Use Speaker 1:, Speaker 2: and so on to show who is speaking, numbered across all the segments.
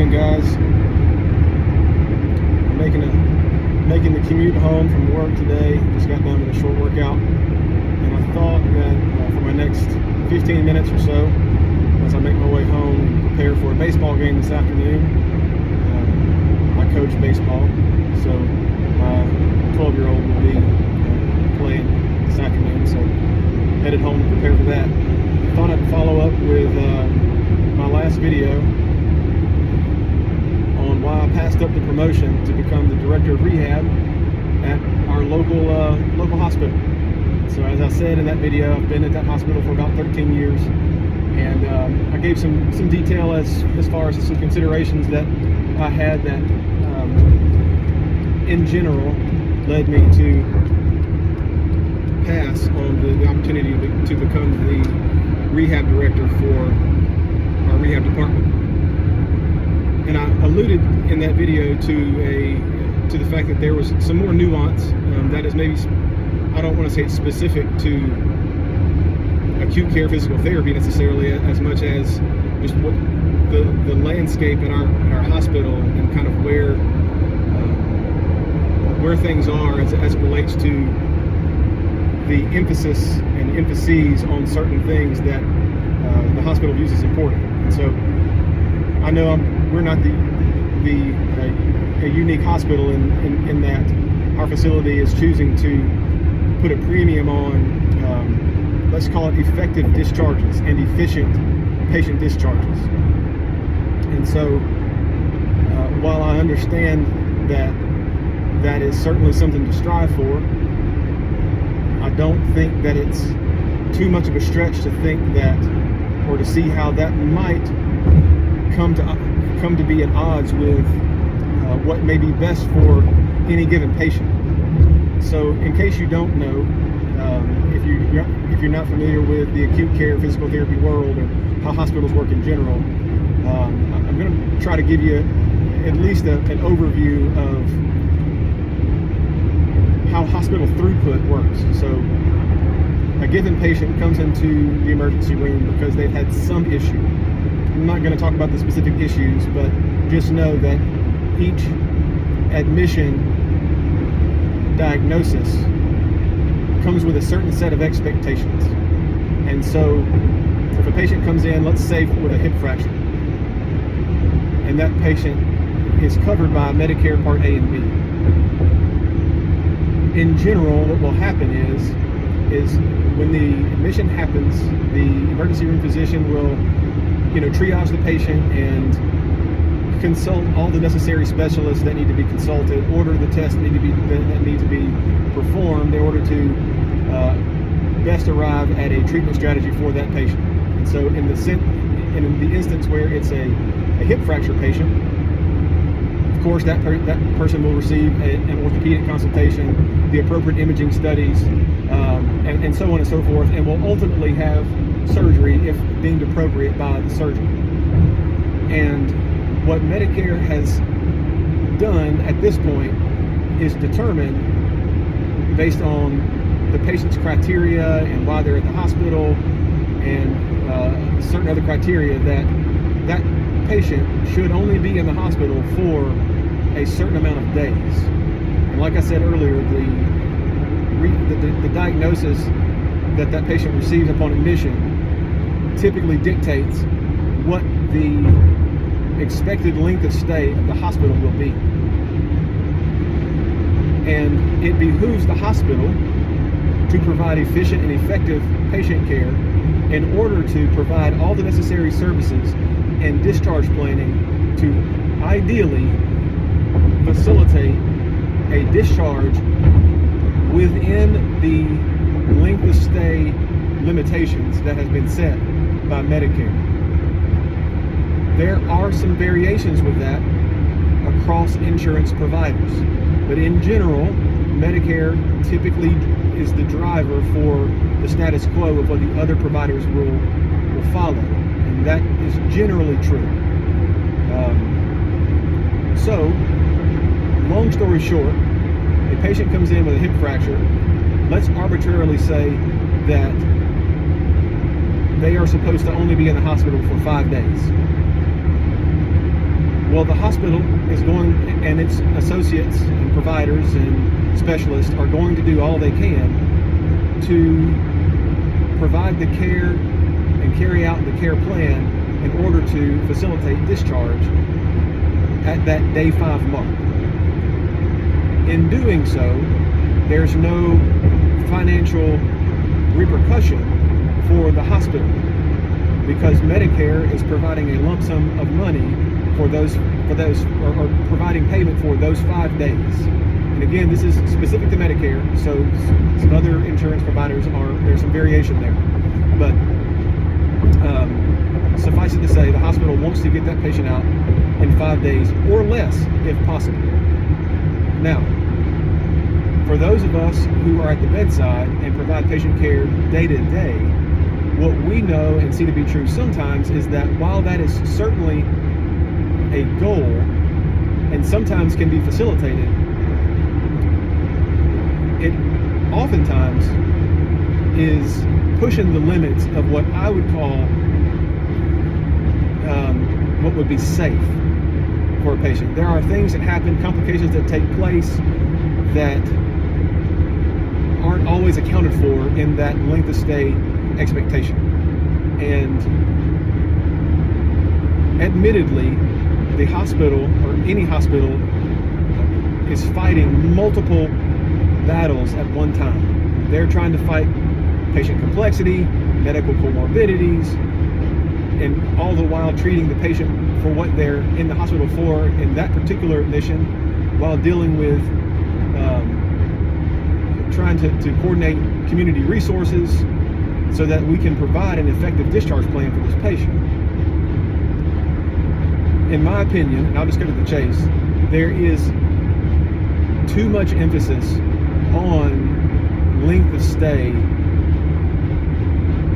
Speaker 1: morning, guys. I'm making the commute home from work today. Just got done with a short workout, and I thought that for my next 15 minutes or so, as I make my way home, prepare for a baseball game this afternoon. I coach baseball, so my 12-year-old will be playing this afternoon. So headed home to prepare for that. I thought I'd follow up with my last video on why I passed up the promotion to become the director of rehab at our local hospital. So as I said in that video, I've been at that hospital for about 13 years, and I gave some detail as far as some considerations that I had that in general led me to pass on the opportunity to become the rehab director for our rehab department. And I alluded in that video to the fact that there was some more nuance that is maybe, I don't want to say it's specific to acute care physical therapy necessarily, as much as just what the landscape at our hospital and kind of where things are as it relates to the emphasis and emphases on certain things that the hospital views as important. And so I know we're not a unique hospital in that our facility is choosing to put a premium on, let's call it effective discharges and efficient patient discharges. And so while I understand that is certainly something to strive for, I don't think that it's too much of a stretch to think that, or to see how that might come to be at odds with what may be best for any given patient. So in case you don't know, if you're not familiar with the acute care physical therapy world or how hospitals work in general, I'm going to try to give you at least an overview of how hospital throughput works. So a given patient comes into the emergency room because they've had some issue. I'm not going to talk about the specific issues, but just know that each admission diagnosis comes with a certain set of expectations. And so if a patient comes in, let's say with a hip fracture, and that patient is covered by Medicare Part A and B, in general, what will happen is when the admission happens, the emergency room physician will, triage the patient and consult all the necessary specialists that need to be consulted, order the tests that need to be performed in order to best arrive at a treatment strategy for that patient. And so in the instance where it's a hip fracture patient, of course that person will receive an orthopedic consultation, the appropriate imaging studies, and so on and so forth, and will ultimately have surgery if deemed appropriate by the surgeon. And what Medicare has done at this point is determine, based on the patient's criteria and why they're at the hospital and certain other criteria, that patient should only be in the hospital for a certain amount of days. And like I said earlier, the diagnosis that patient receives upon admission typically dictates what the expected length of stay at the hospital will be. And it behooves the hospital to provide efficient and effective patient care in order to provide all the necessary services and discharge planning to ideally facilitate a discharge within the length of stay limitations that has been set by Medicare. There are some variations with that across insurance providers, but in general, Medicare typically is the driver for the status quo of what the other providers will follow, and that is generally true. So, long story short, a patient comes in with a hip fracture. Let's arbitrarily say that they are supposed to only be in the hospital for 5 days. Well, the hospital is going, and its associates and providers and specialists are going to do all they can to provide the care and carry out the care plan in order to facilitate discharge at that day 5 mark. In doing so, there's no financial repercussion for the hospital because Medicare is providing a lump sum of money for those or providing payment for those 5 days. And again, this is specific to Medicare, so some other insurance providers there's some variation there. But suffice it to say, the hospital wants to get that patient out in 5 days or less if possible. Now, for those of us who are at the bedside and provide patient care day to day, what we know and see to be true sometimes is that while that is certainly a goal and sometimes can be facilitated, it oftentimes is pushing the limits of what I would call what would be safe for a patient. There are things that happen, complications that take place that aren't always accounted for in that length of stay expectation. And admittedly, the hospital or any hospital is fighting multiple battles at one time. They're trying to fight patient complexity, medical comorbidities, and all the while treating the patient for what they're in the hospital for in that particular mission, while dealing with trying to coordinate community resources so that we can provide an effective discharge plan for this patient. In my opinion, and I'll just go to the chase, there is too much emphasis on length of stay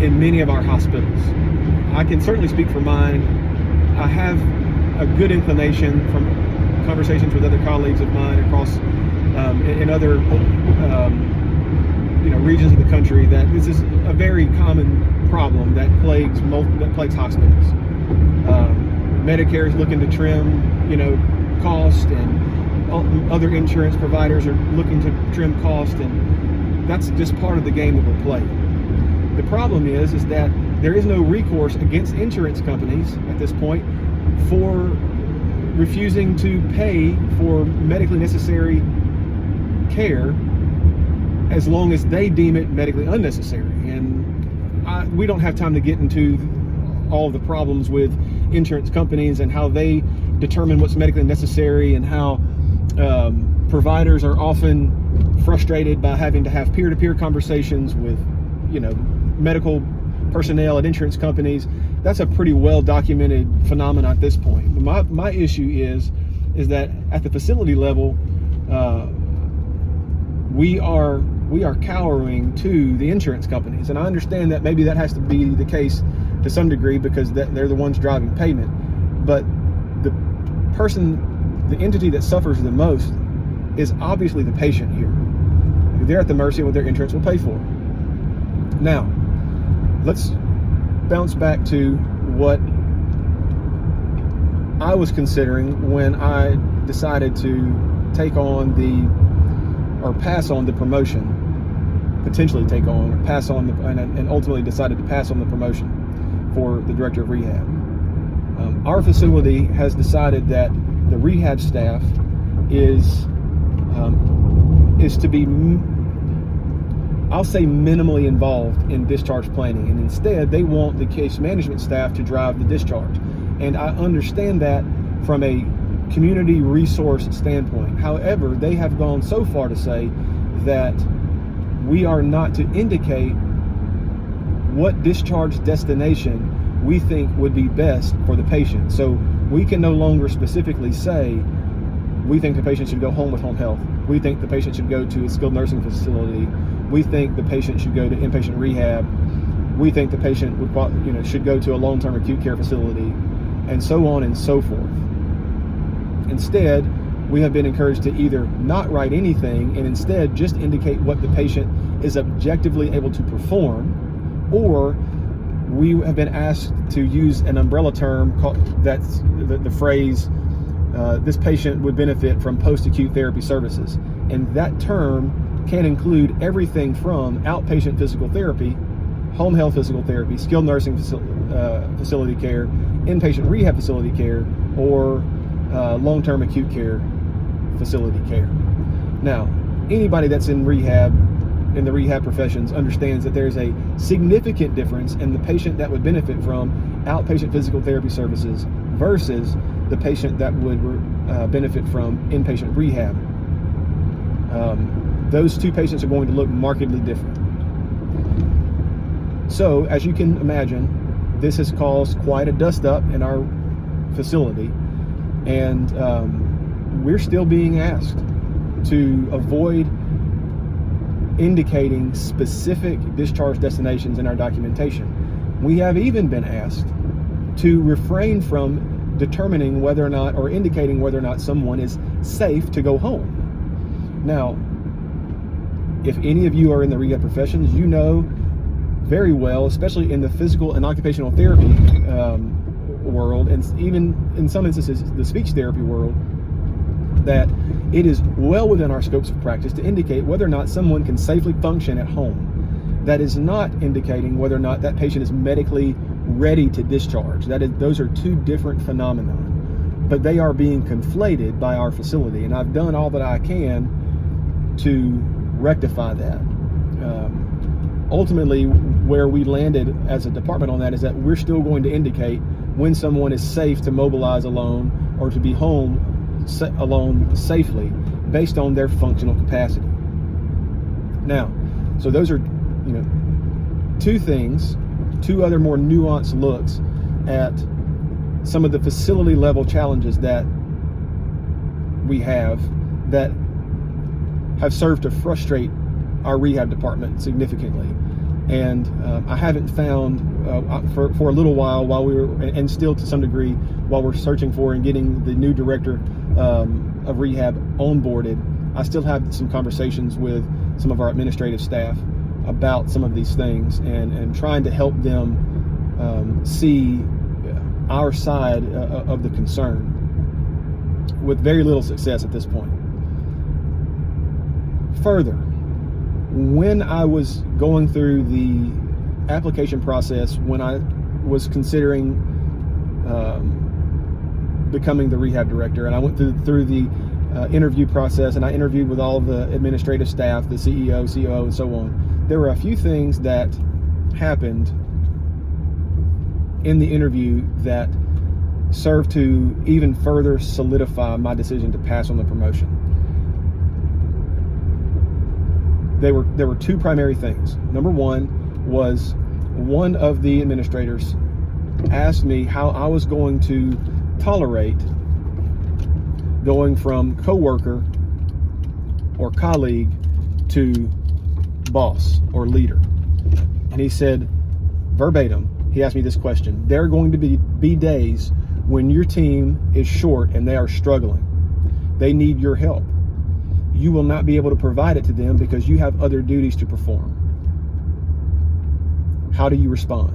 Speaker 1: in many of our hospitals. I can certainly speak for mine. I have a good inclination from conversations with other colleagues of mine across in other regions of the country that this is a very common problem that plagues hospitals. Medicare is looking to trim, cost, and other insurance providers are looking to trim cost, and that's just part of the game that we're playing. The problem is that there is no recourse against insurance companies at this point for refusing to pay for medically necessary care as long as they deem it medically unnecessary. And we don't have time to get into all of the problems with insurance companies and how they determine what's medically necessary, and how providers are often frustrated by having to have peer-to-peer conversations with medical personnel at insurance companies. That's a pretty well documented phenomenon at this point. My issue is that at the facility level, we are cowering to the insurance companies, and I understand that maybe that has to be the case to some degree because they're the ones driving payment. But the entity that suffers the most is obviously the patient here. They're at the mercy of what their insurance will pay for. Now, let's bounce back to what I was considering when I decided to pass on the promotion, potentially take on, or pass on and ultimately decided to pass on the promotion for the director of rehab. Our facility has decided that the rehab staff is to be, I'll say, minimally involved in discharge planning, and instead they want the case management staff to drive the discharge. And I understand that from a community resource standpoint. However, they have gone so far to say that we are not to indicate what discharge destination we think would be best for the patient. So we can no longer specifically say we think the patient should go home with home health, we think the patient should go to a skilled nursing facility, we think the patient should go to inpatient rehab, we think the patient should go to a long-term acute care facility, and so on and so forth. Instead, we have been encouraged to either not write anything and instead just indicate what the patient is objectively able to perform, or we have been asked to use an umbrella term that's the phrase this patient would benefit from post-acute therapy services. And that term can include everything from outpatient physical therapy, home health physical therapy, skilled nursing facility care, inpatient rehab facility care, or long-term acute care facility care. Now, anybody that's in the rehab professions understands that there's a significant difference in the patient that would benefit from outpatient physical therapy services versus the patient that would benefit from inpatient rehab. Those two patients are going to look markedly different. So, as you can imagine, this has caused quite a dust up in our facility, and we're still being asked to avoid indicating specific discharge destinations in our documentation. We have even been asked to refrain from determining whether or not, or indicating whether or not someone is safe to go home. Now, if any of you are in the rehab professions, you know very well, especially in the physical and occupational therapy world, and even in some instances the speech therapy world, that it is well within our scopes of practice to indicate whether or not someone can safely function at home. That is not indicating whether or not that patient is medically ready to discharge. Those are two different phenomena, but they are being conflated by our facility, and I've done all that I can to rectify that. Ultimately, where we landed as a department on that is that we're still going to indicate when someone is safe to mobilize alone or to be home alone safely based on their functional capacity. Now, so those are, two other more nuanced looks at some of the facility level challenges that we have that have served to frustrate our rehab department significantly. And I haven't found for a little while we were, and still to some degree while we're searching for and getting the new director of rehab onboarded, I still have some conversations with some of our administrative staff about some of these things, and trying to help them see our side of the concern, with very little success at this point. Further, when I was going through the application process, when I was considering becoming the rehab director, and I went through the interview process, and I interviewed with all the administrative staff, the CEO, COO, and so on, there were a few things that happened in the interview that served to even further solidify my decision to pass on the promotion. There were two primary things. Number one was, one of the administrators asked me how I was going to tolerate going from coworker or colleague to boss or leader. And he said, verbatim, he asked me this question: there are going to be days when your team is short and they are struggling. They need your help. You will not be able to provide it to them because you have other duties to perform. How do you respond?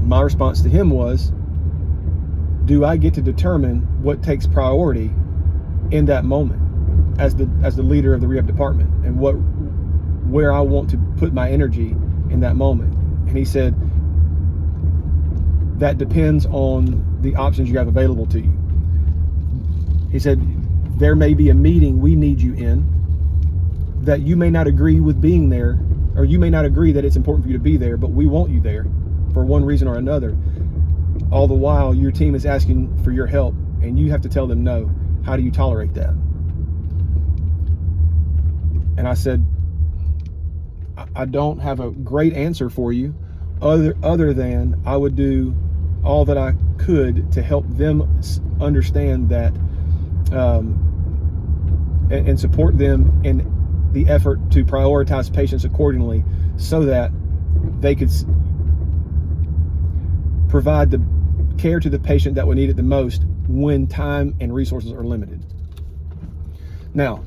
Speaker 1: My response to him was, do I get to determine what takes priority in that moment as the leader of the rehab department, and where I want to put my energy in that moment? And he said, that depends on the options you have available to you. He said, there may be a meeting we need you in that you may not agree with being there, or you may not agree that it's important for you to be there, but we want you there for one reason or another. All the while, your team is asking for your help, and you have to tell them no. How do you tolerate that? And I said, I don't have a great answer for you, other than I would do all that I could to help them understand that, and support them in the effort to prioritize patients accordingly, so that they could provide the care to the patient that would need it the most when time and resources are limited. Now,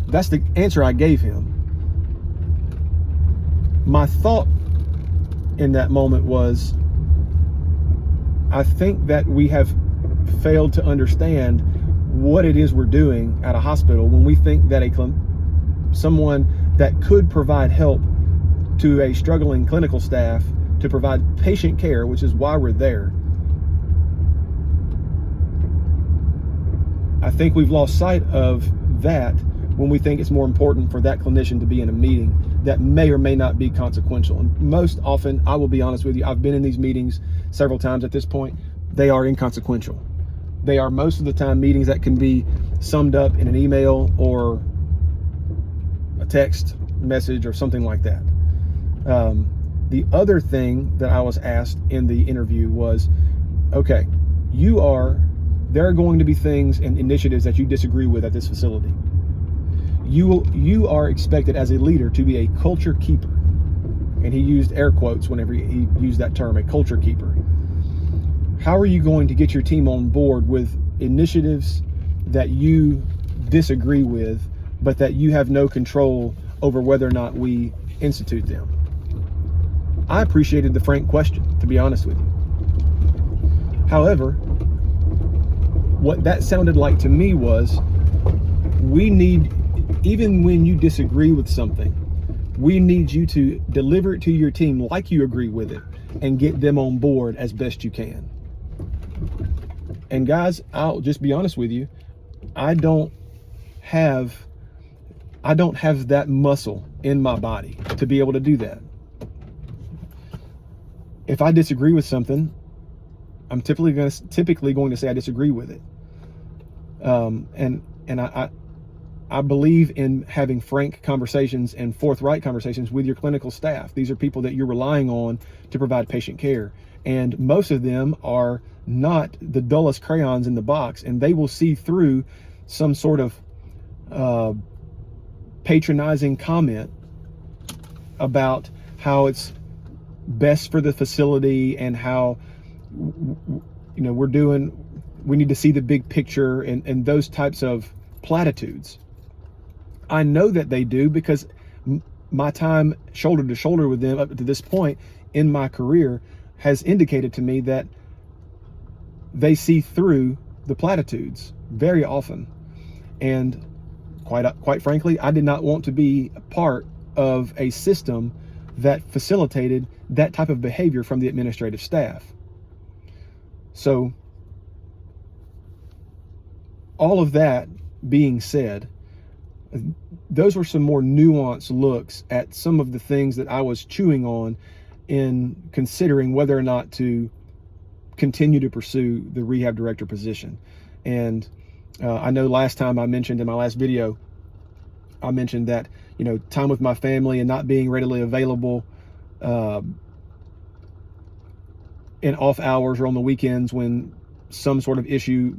Speaker 1: that's the answer I gave him. My thought in that moment was, I think that we have failed to understand what it is we're doing at a hospital when we think that someone that could provide help to a struggling clinical staff to provide patient care, which is why we're there. I think we've lost sight of that when we think it's more important for that clinician to be in a meeting that may or may not be consequential. And most often, I will be honest with you, I've been in these meetings several times at this point, they are inconsequential. They are most of the time meetings that can be summed up in an email or a text message or something like that. The other thing that I was asked in the interview was, okay, there are going to be things and initiatives that you disagree with at this facility. You are expected as a leader to be a culture keeper. And he used air quotes whenever he used that term, a culture keeper. How are you going to get your team on board with initiatives that you disagree with, but that you have no control over whether or not we institute them? I appreciated the frank question, to be honest with you. However, what that sounded like to me was, even when you disagree with something, we need you to deliver it to your team like you agree with it and get them on board as best you can. And guys, I'll just be honest with you, I don't have that muscle in my body to be able to do that. If I disagree with something, I'm typically going to say I disagree with it. And I believe in having frank conversations and forthright conversations with your clinical staff. These are people that you're relying on to provide patient care. And most of them are not the dullest crayons in the box, and they will see through some sort of patronizing comment about how it's best for the facility and how we need to see the big picture and those types of platitudes. I know that they do because my time shoulder to shoulder with them up to this point in my career has indicated to me that they see through the platitudes very often. And quite frankly, I did not want to be a part of a system that facilitated that type of behavior from the administrative staff. So, all of that being said, those were some more nuanced looks at some of the things that I was chewing on in considering whether or not to continue to pursue the rehab director position. And I know last time I mentioned in my last video, I mentioned that, time with my family and not being readily available in off hours or on the weekends when some sort of issue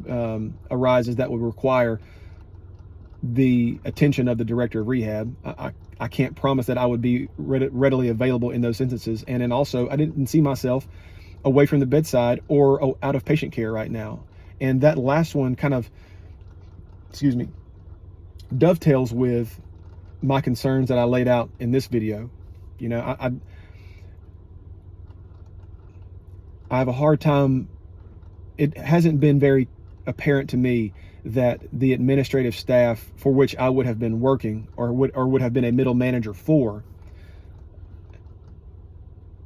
Speaker 1: arises that would require the attention of the director of rehab. I can't promise that I would be readily available in those instances. And then also, I didn't see myself away from the bedside or out of patient care right now. And that last one kind of, dovetails with my concerns that I laid out in this video. I have a hard time. It hasn't been very apparent to me that the administrative staff for which I would have been working or would have been a middle manager for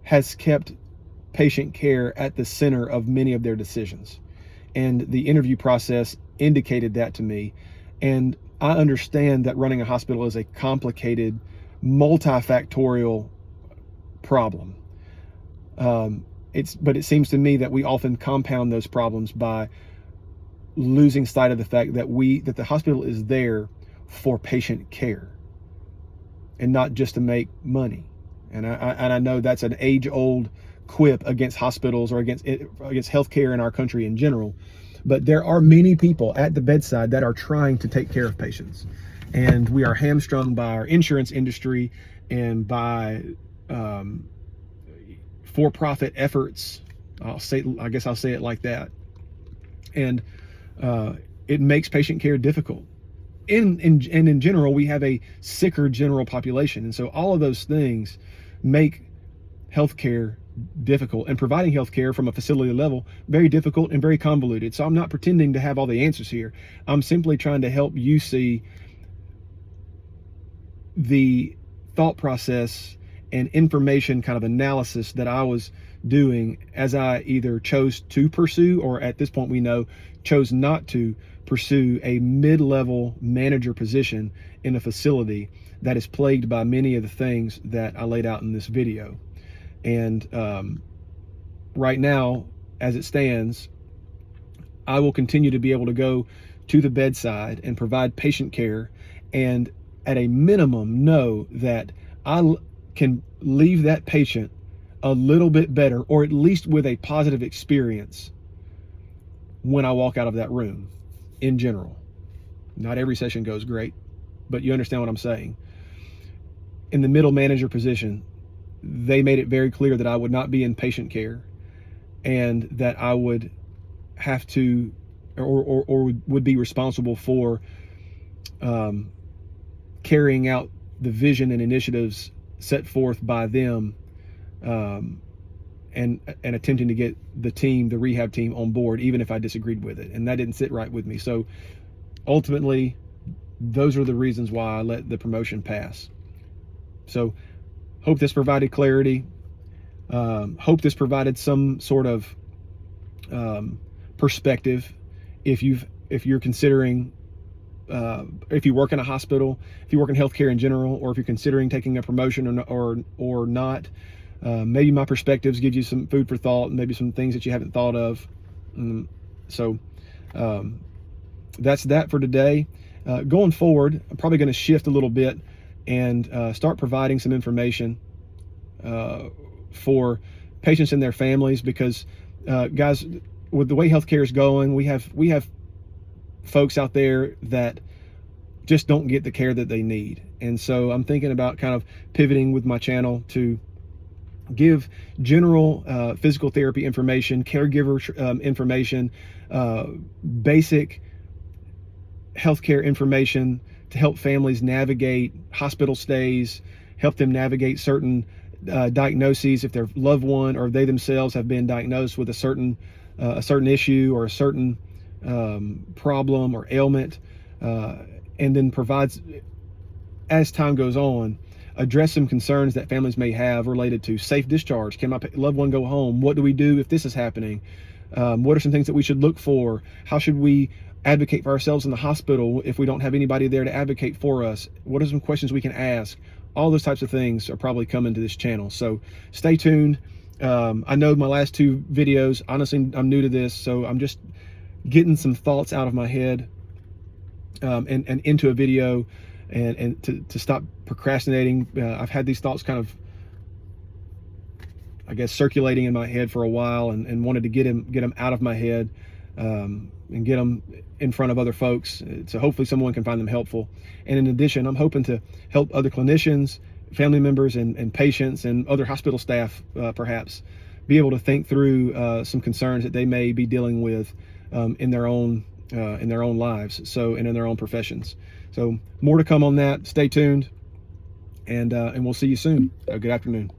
Speaker 1: has kept patient care at the center of many of their decisions. And the interview process indicated that to me. And I understand that running a hospital is a complicated, multifactorial problem. But it seems to me that we often compound those problems by losing sight of the fact that the hospital is there for patient care and not just to make money. And I know that's an age-old quip against hospitals or against healthcare in our country in general. But there are many people at the bedside that are trying to take care of patients. And we are hamstrung by our insurance industry and by for-profit efforts. I guess I'll say it like that. And it makes patient care difficult. And in general, we have a sicker general population. And so all of those things make healthcare difficult, and providing healthcare from a facility level very difficult and very convoluted. So I'm not pretending to have all the answers here. I'm simply trying to help you see the thought process and information kind of analysis that I was doing as I either chose to pursue, or at this point we know chose not to pursue, a mid-level manager position in a facility that is plagued by many of the things that I laid out in this video. And right now, as it stands, I will continue to be able to go to the bedside and provide patient care, and at a minimum know that I can leave that patient a little bit better, or at least with a positive experience when I walk out of that room. In general, not every session goes great, but you understand what I'm saying. In the middle manager position, they made it very clear that I would not be in patient care, and that I would have to, or would be responsible for carrying out the vision and initiatives set forth by them, and attempting to get the rehab team on board, even if I disagreed with it. And that didn't sit right with me. So ultimately, those are the reasons why I let the promotion pass. So hope this provided clarity. Hope this provided some sort of perspective. If you're considering, if you work in a hospital, if you work in healthcare in general, or if you're considering taking a promotion or not, maybe my perspectives give you some food for thought, maybe some things that you haven't thought of. So that's that for today. Going forward, I'm probably going to shift a little bit and start providing some information for patients and their families, because guys, with the way healthcare is going, we have folks out there that just don't get the care that they need. And so I'm thinking about kind of pivoting with my channel to give general physical therapy information, caregiver information, basic healthcare information to help families navigate hospital stays, help them navigate certain diagnoses if their loved one or they themselves have been diagnosed with a certain issue or a certain problem or ailment, and then provides, as time goes on, address some concerns that families may have related to safe discharge. Can my loved one go home? What do we do if this is happening? What are some things that we should look for? How should we advocate for ourselves in the hospital if we don't have anybody there to advocate for us? What are some questions we can ask? All those types of things are probably coming to this channel. So stay tuned. I know my last two videos, honestly, I'm new to this, so I'm just getting some thoughts out of my head and into a video, and to stop procrastinating. I've had these thoughts kind of, I guess, circulating in my head for a while, and wanted to get them out of my head, and get them in front of other folks, so hopefully someone can find them helpful. And in addition, I'm hoping to help other clinicians, family members, and patients, and other hospital staff perhaps be able to think through some concerns that they may be dealing with in their own lives, and in their own professions. So more to come on that. Stay tuned, and we'll see you soon. Good afternoon.